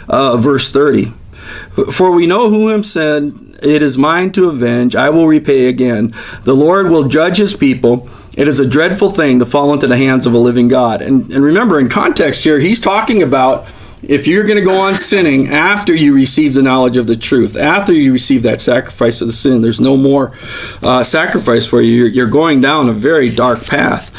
verse 30. For we know who him said, it is mine to avenge, I will repay again. The Lord will judge his people. It is a dreadful thing to fall into the hands of a living God. And remember, in context here, he's talking about if you're going to go on sinning after you receive the knowledge of the truth, after you receive that sacrifice of the sin, there's no more sacrifice for you. You're going down a very dark path.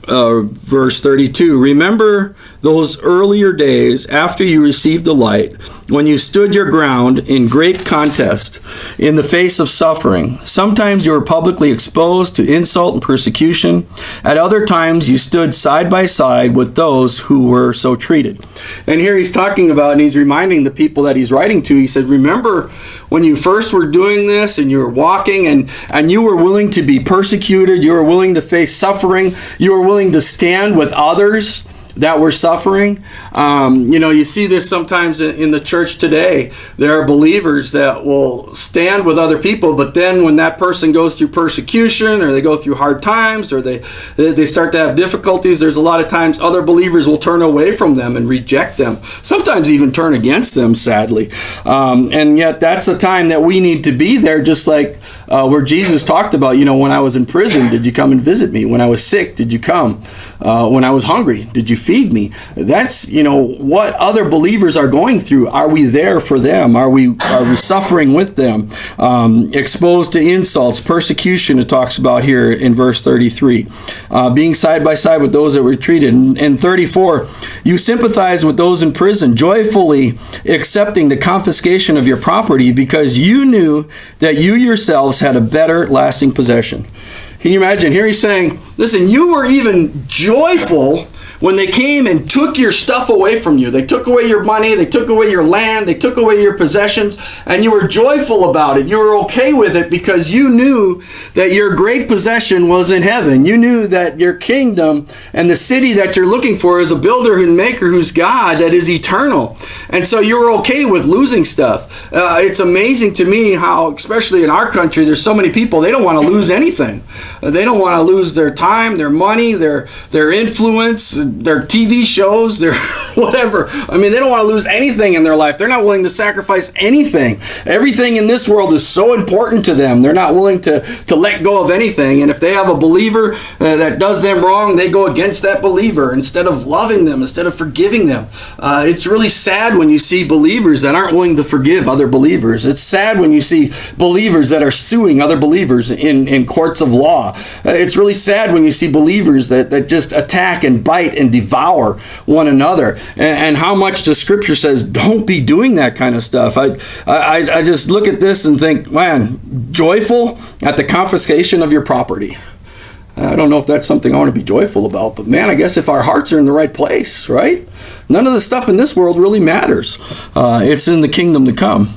Verse 32, remember those earlier days after you received the light, when you stood your ground in great contest in the face of suffering. Sometimes you were publicly exposed to insult and persecution. At other times you stood side by side with those who were so treated. And here he's talking about, and he's reminding the people that he's writing to, he said, remember when you first were doing this and you were walking and you were willing to be persecuted, you were willing to face suffering, you were willing to stand with others that were suffering. You see this sometimes in the church today. There are believers that will stand with other people, but then when that person goes through persecution or they go through hard times or they start to have difficulties, there's a lot of times other believers will turn away from them and reject them, sometimes even turn against them, sadly. And yet that's the time that we need to be there, just like where Jesus talked about, when I was in prison, did you come and visit me? When I was sick, did you come? When I was hungry, did you feed me? That's, what other believers are going through. Are we there for them? Are we suffering with them? Exposed to insults, persecution, it talks about here in verse 33. Being side by side with those that were treated. In 34, you sympathize with those in prison, joyfully accepting the confiscation of your property because you knew that you yourselves had a better lasting possession. Can you imagine? Here he's saying, listen, you were even joyful when they came and took your stuff away from you. They took away your money, they took away your land, they took away your possessions, and you were joyful about it. You were okay with it because you knew that your great possession was in heaven. You knew that your kingdom and the city that you're looking for is a builder and maker who's God, that is eternal. And so you were okay with losing stuff. It's amazing to me how, especially in our country, there's so many people, they don't want to lose anything. They don't want to lose their time, their money, their influence, their TV shows, their whatever. I mean, they don't want to lose anything in their life. They're not willing to sacrifice anything. Everything in this world is so important to them. They're not willing to let go of anything. And if they have a believer that does them wrong, they go against that believer instead of loving them, instead of forgiving them. It's really sad when you see believers that aren't willing to forgive other believers. It's sad when you see believers that are suing other believers in courts of law. It's really sad when you see believers that just attack and bite and devour one another. And how much the scripture says, don't be doing that kind of stuff. I just look at this and think, man, joyful at the confiscation of your property. I don't know if that's something I want to be joyful about, but man, I guess if our hearts are in the right place, right? None of the stuff in this world really matters. It's in the kingdom to come.